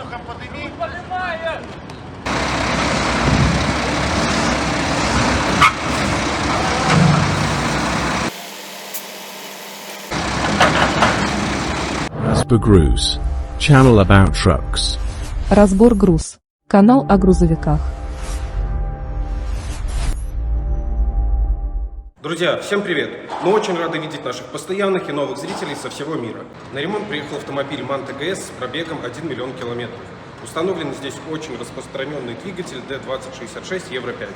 воздухом подними. Разбор Channel about trucks. Разбор груз. Канал о грузовиках. Друзья, всем привет! Мы очень рады видеть наших постоянных и новых зрителей со всего мира. На ремонт приехал автомобиль Manto GS с пробегом 1 миллион километров. Установлен здесь очень распространенный двигатель D2066 Евро 5.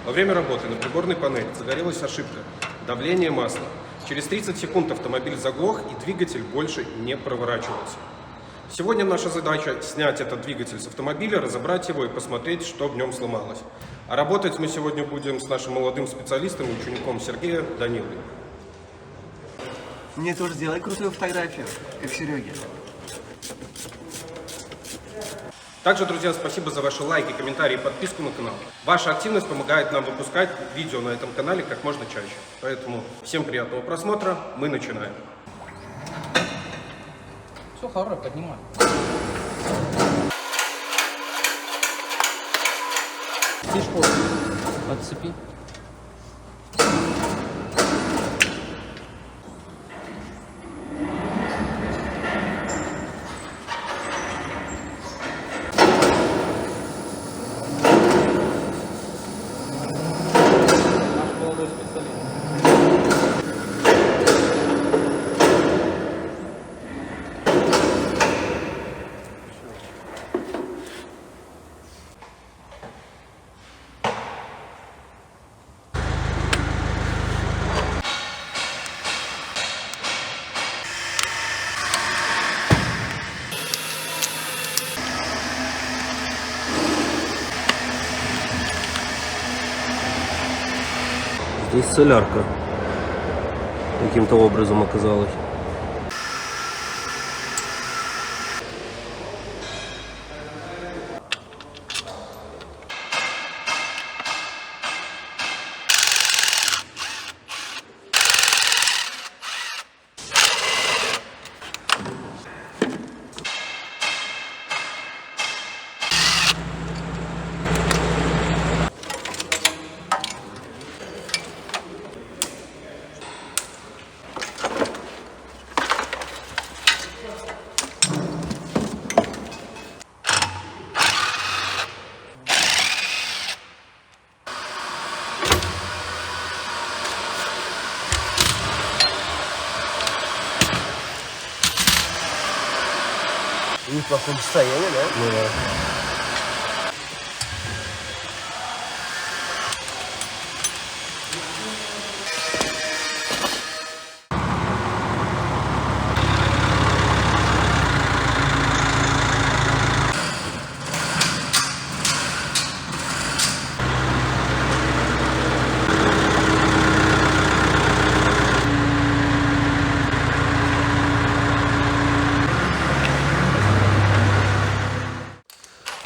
Во время работы на приборной панели загорелась ошибка – давление масла. Через 30 секунд автомобиль заглох и двигатель больше не проворачивался. Сегодня наша задача снять этот двигатель с автомобиля, разобрать его и посмотреть, что в нем сломалось. А работать мы сегодня будем с нашим молодым специалистом и учеником Сергея Данилой. Мне тоже сделай крутую фотографию, как Сереге. Также, друзья, спасибо за ваши лайки, комментарии и подписку на канал. Ваша активность помогает нам выпускать видео на этом канале как можно чаще. Поэтому всем приятного просмотра, мы начинаем. Все, хорошо, поднимай. Фишку подцепи. Наш молодой специалист. Здесь солярка каким-то образом оказалась. В неплохом состоянии, да? Ну да.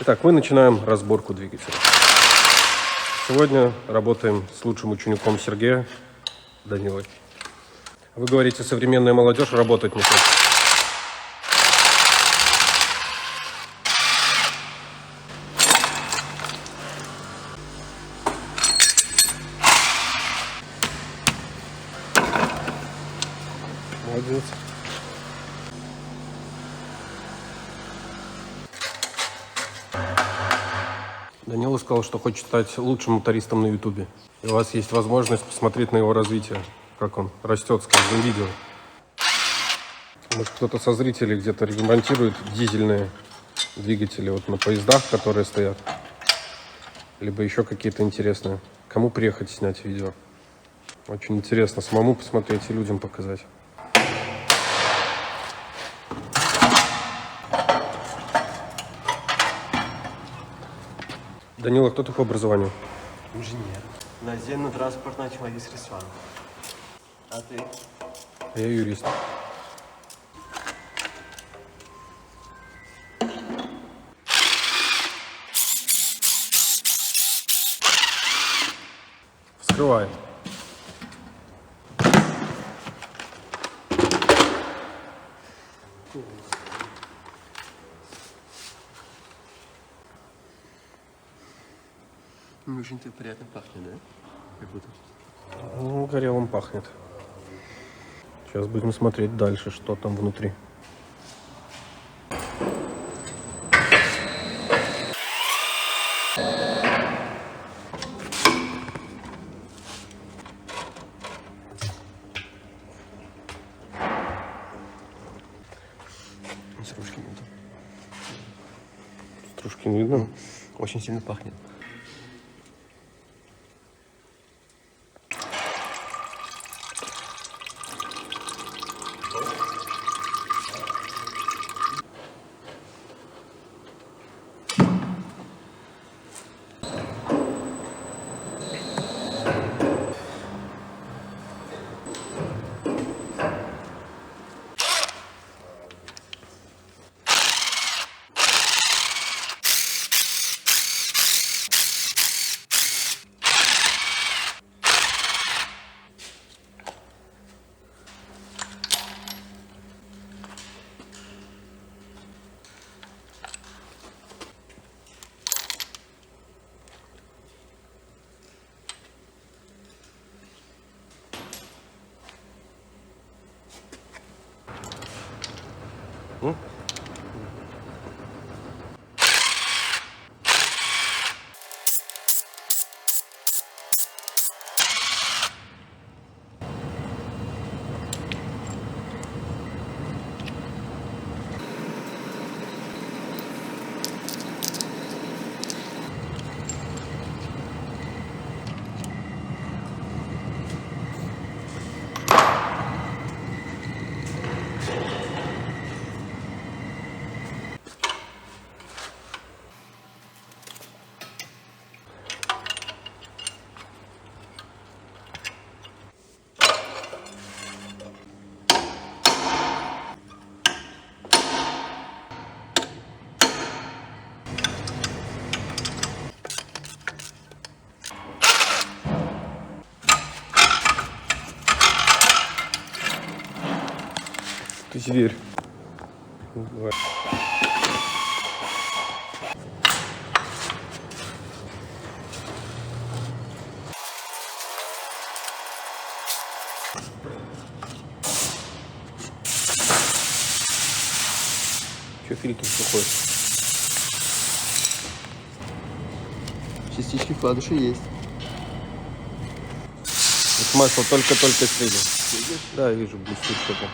Итак, мы начинаем разборку двигателя. Сегодня работаем с лучшим учеником Сергея Данилой. Вы говорите, современная молодежь работать не хочет. Молодец. Данила сказал, что хочет стать лучшим мотористом на Ютубе. И у вас есть возможность посмотреть на его развитие, как он растет с каждым видео. Может, кто-то со зрителей где-то ремонтирует дизельные двигатели вот на поездах, которые стоят. Либо еще какие-то интересные. Кому приехать снять видео? Очень интересно самому посмотреть и людям показать. Данила, кто ты по образованию? Инженер. Наземно-транспортное средство. А ты? Я юрист. Вскрываем. Не очень-то приятно пахнет, да? Как будто. Ну, горелым пахнет. Сейчас будем смотреть дальше, что там внутри. Стружки нету. Стружки не видно. Очень сильно пахнет. Ты зверь. Давай. Че фильтр сухой? Частички вкладыши есть. Масло только-только слили. Да, вижу, блестит что-то.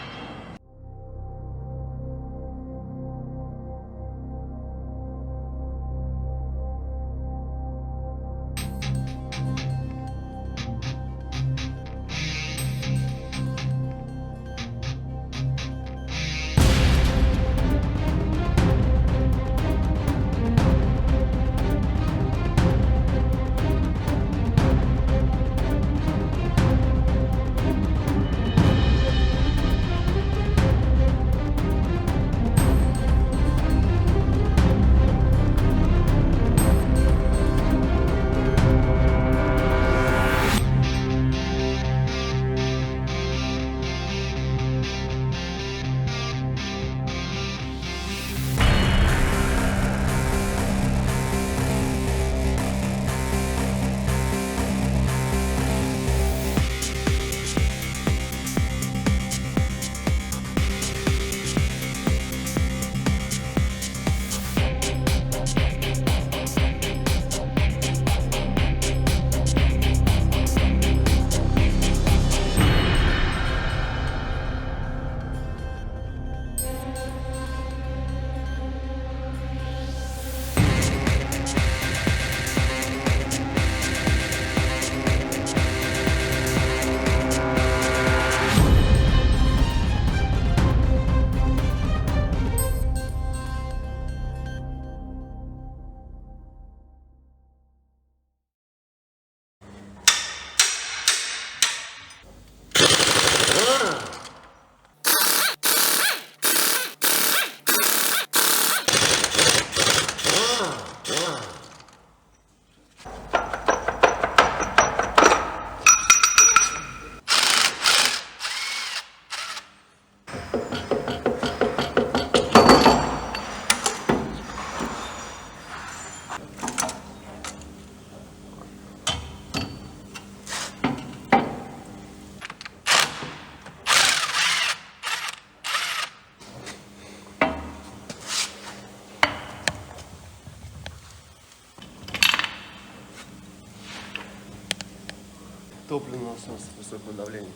Топливный насос высокого давления.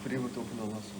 Привод топливного насоса.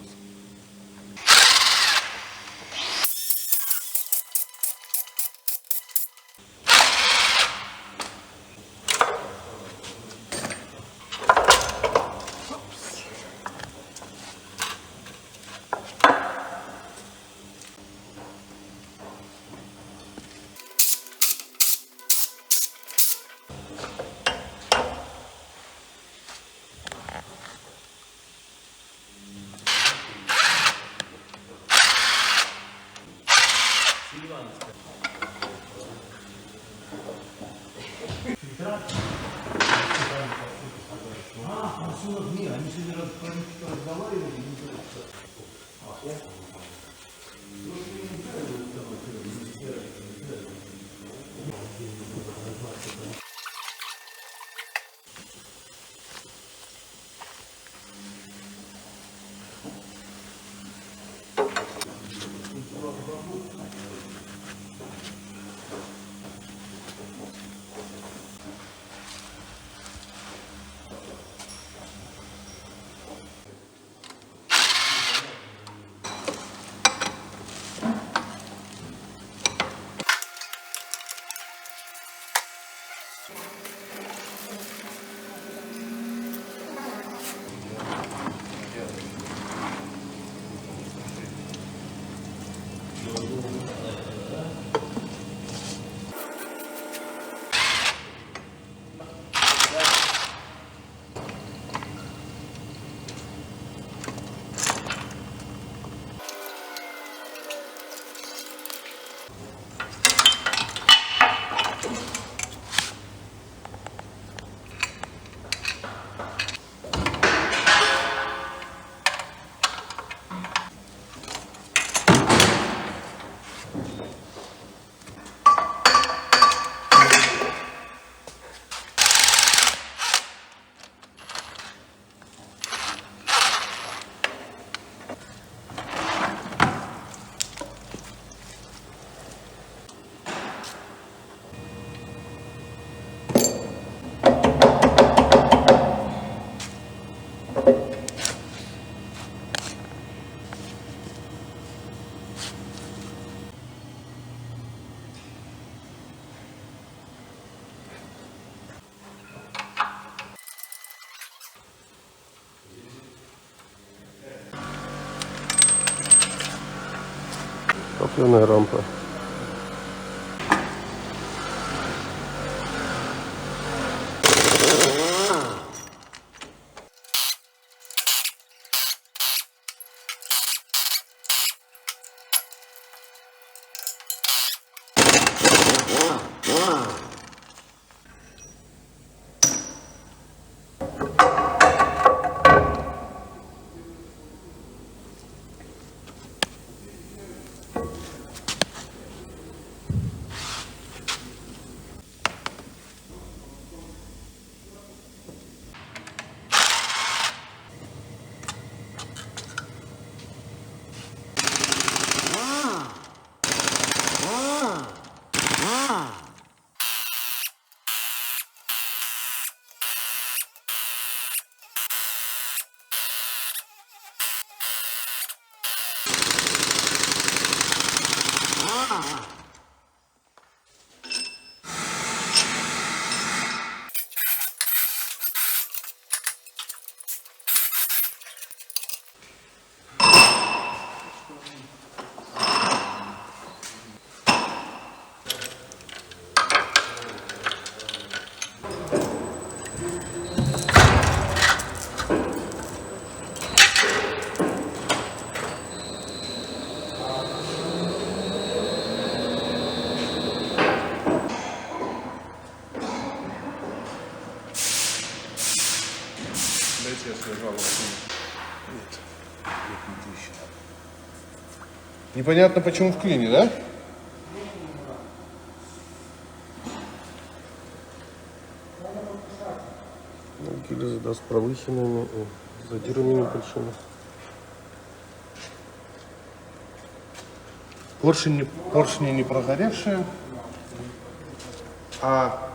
Топливная рампа. Дайте я свою жалобу. Непонятно, почему в клине, да? Гильза с провысенными и задиранными большими. Поршни не прогоревшие, а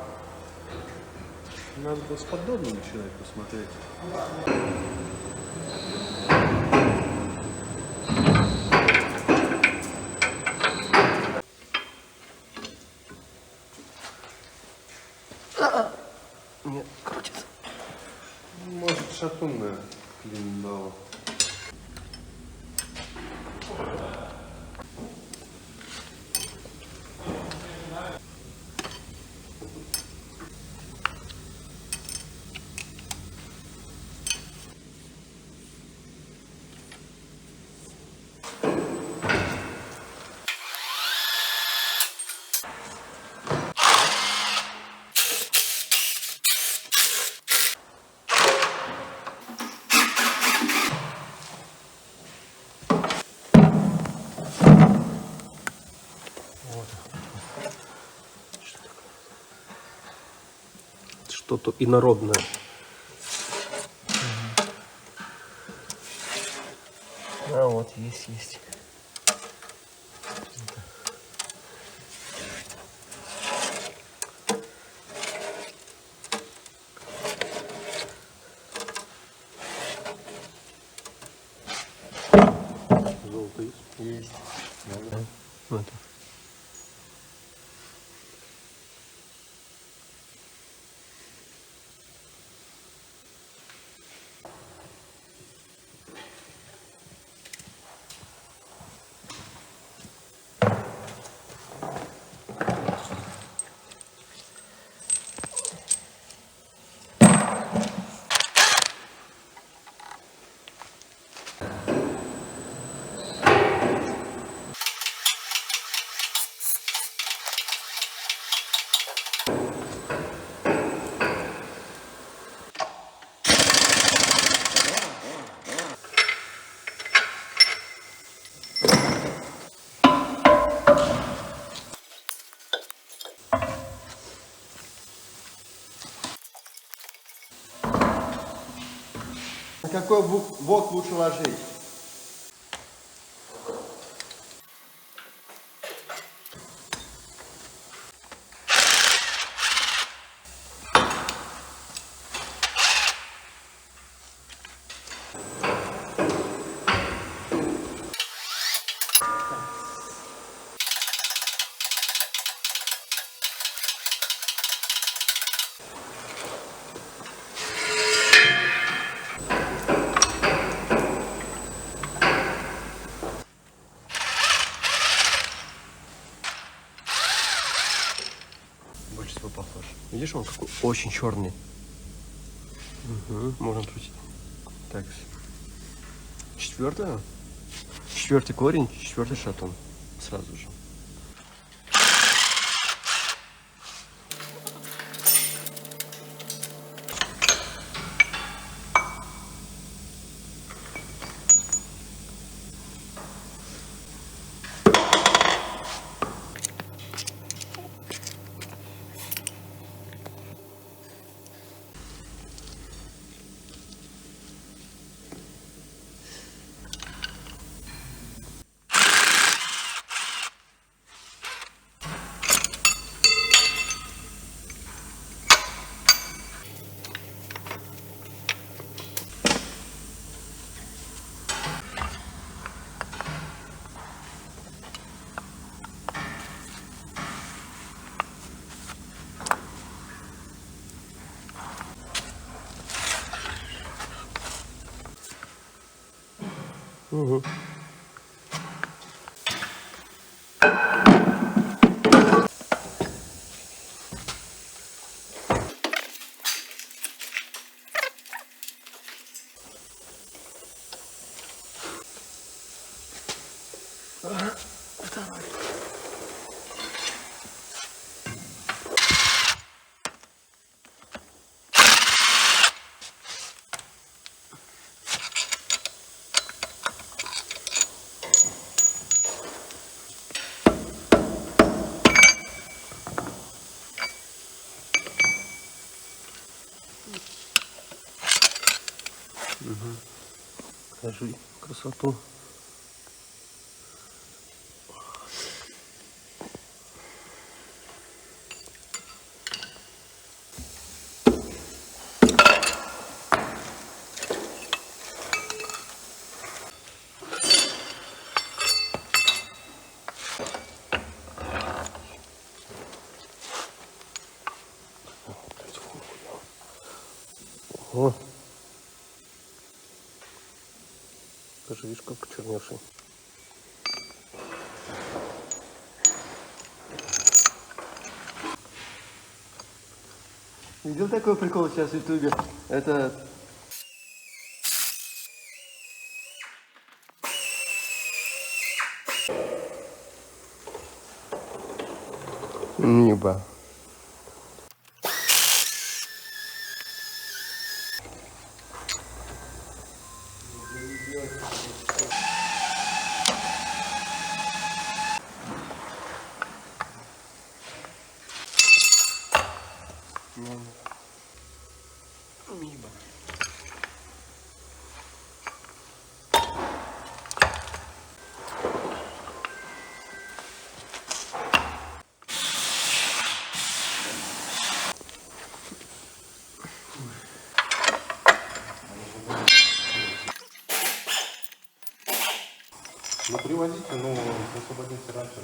Надо бесподобно начинать посмотреть. Нет, крутится. Может, шатунная клин дала. Что-то инородное. А вот, есть. Золото есть? Есть. Вот. На какой бок лучше ложить? Больше всего похож. Видишь, он какой очень черный. Угу, можно крутить. Так. Четвертое. Четвертый корень, четвертый шатун. Сразу же. Угу. Покажи красоту. О. Даже видишь, как почерневший. Видел такой прикол сейчас в ютубе? Это... Ниба. Миба. Ну, привозите, но освободимся раньше.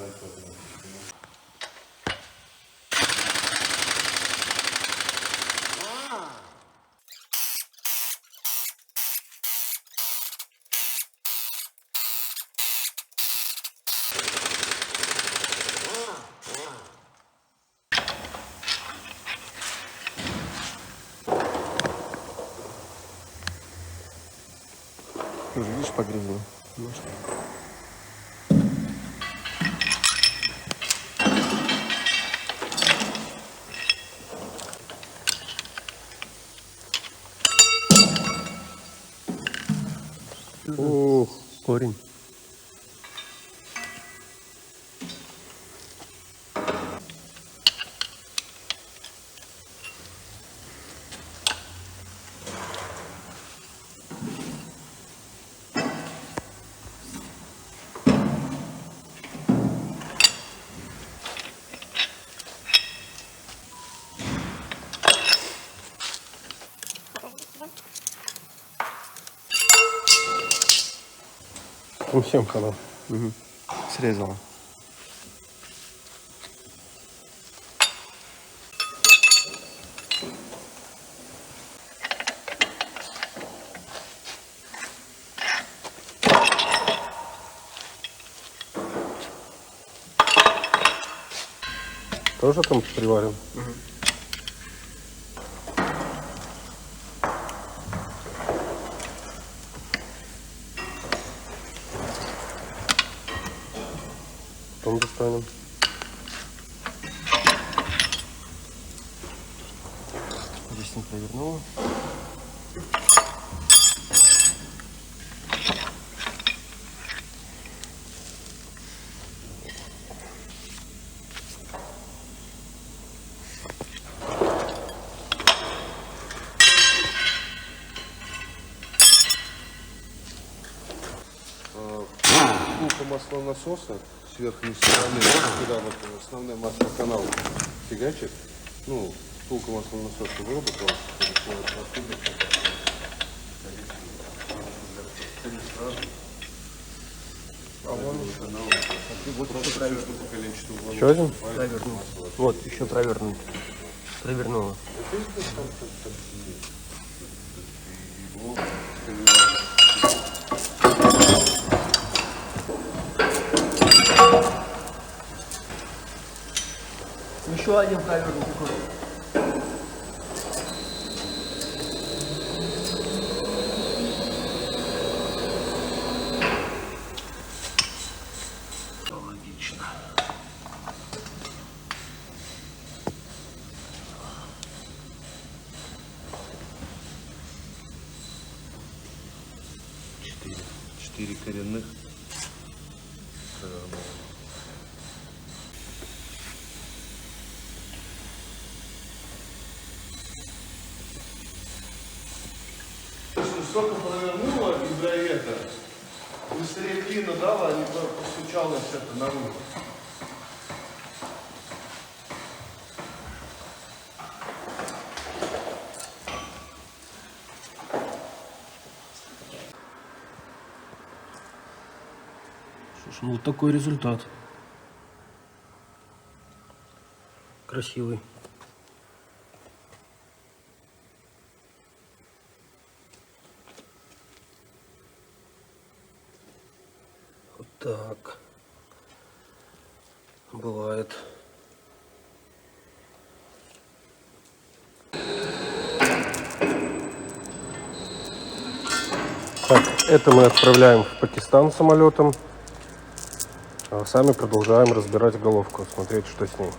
Ты уже видишь, погрызло. Ох, корень. Ну, всем хана. Угу. Срезала. Тоже там приварим? Потом достанем. Здесь не провернула. Втулка маслонасоса с верхней стороны, куда вот основной маслоканал фигачит. Ну, втулка маслонасоса выработала. А вон вот Еще один? Провернул. Вот, еще провернул. Провернула. Еще один провернул такой. Логично. Четыре коренных. Столько провернула из-за этого. Быстрее клина дала, а не постучалось это наружу. Ну вот такой результат. Красивый. Это мы отправляем в Пакистан самолетом. А сами продолжаем разбирать головку, смотреть, что с ней.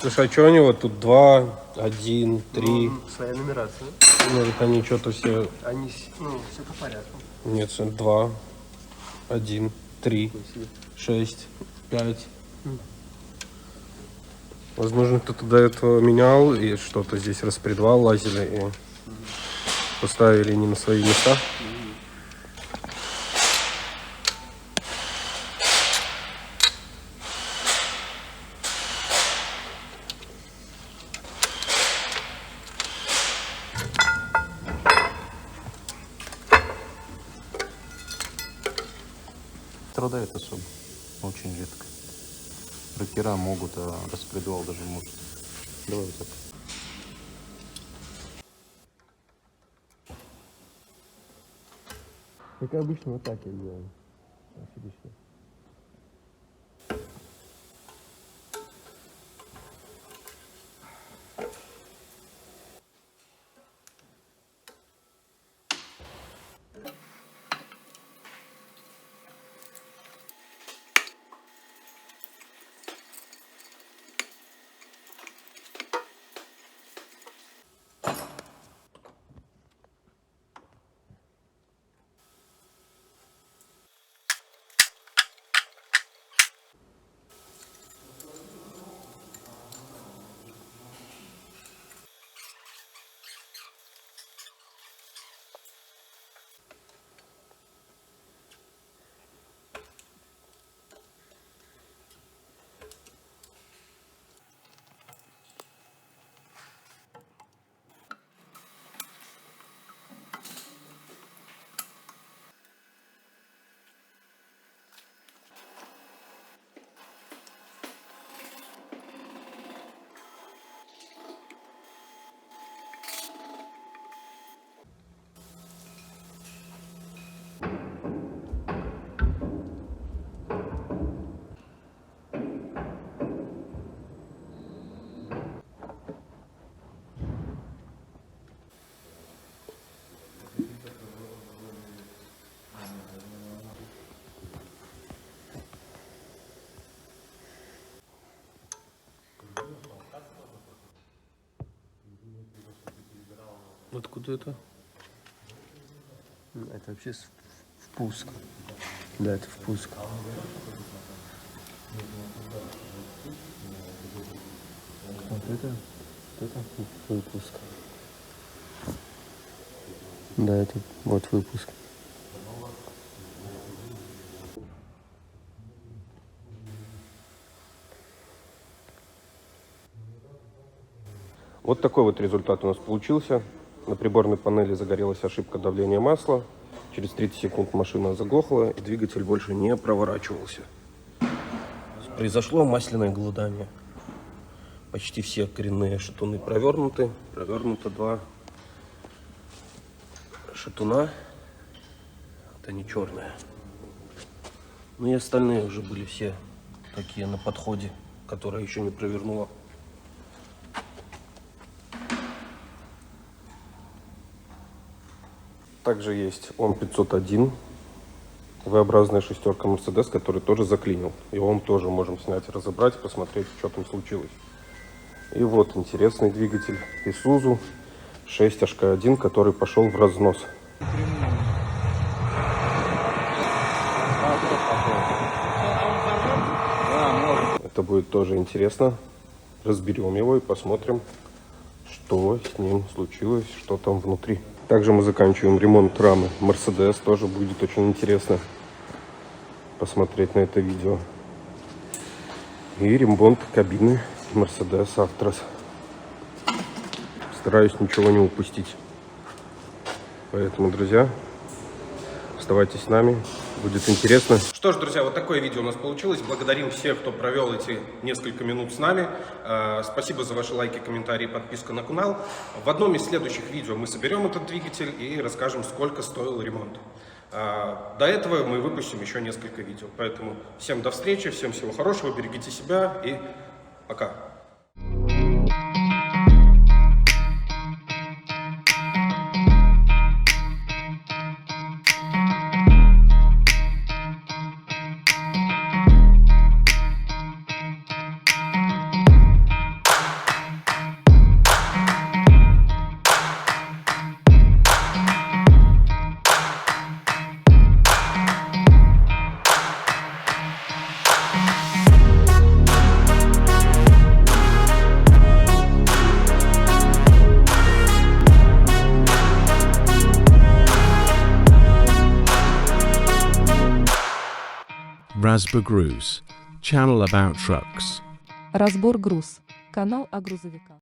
Слушай, а что они вот тут 2, 1, 3? Своя нумерация. Может, они что-то все... Они, все по порядку. Нет, 2, 1, 3, 6, 5. Возможно, кто-то до этого менял и что-то здесь распредвал, лазили и поставили не на свои места. Страдает особо, очень редко. Тракера могут, а распредвал даже может. Давай вот так. Как обычно, вот так я делаю. Откуда это? Это вообще впуск. Да, это впуск. Вот это выпуск. Да, это вот выпуск. Вот такой вот результат у нас получился. На приборной панели загорелась ошибка давления масла. Через 30 секунд машина заглохла, и двигатель больше не проворачивался. Произошло масляное голодание. Почти все коренные шатуны провернуты. Провернуто 2 шатуна. Вот они черные. Ну и остальные уже были все такие на подходе, которые еще не провернула. Также есть ОМ-501, V-образная шестерка Mercedes, который тоже заклинил. Его мы тоже можем снять, разобрать, посмотреть, что там случилось. И вот интересный двигатель Isuzu 6 HK1, который пошел в разнос. Это будет тоже интересно. Разберем его и посмотрим, что с ним случилось, что там внутри. Также мы заканчиваем ремонт рамы Mercedes. Тоже будет очень интересно посмотреть на это видео. И ремонт кабины Mercedes Actros. Стараюсь ничего не упустить. Поэтому, друзья, оставайтесь с нами. Будет интересно. Что ж, друзья, вот такое видео у нас получилось. Благодарим всех, кто провел эти несколько минут с нами. Спасибо за ваши лайки, комментарии, подписку на канал. В одном из следующих видео мы соберем этот двигатель и расскажем, сколько стоил ремонт. До этого мы выпустим еще несколько видео. Поэтому всем до встречи, всем всего хорошего, берегите себя и пока. Разбор Груз. Channel about trucks. Разбор груз. Канал о грузовиках.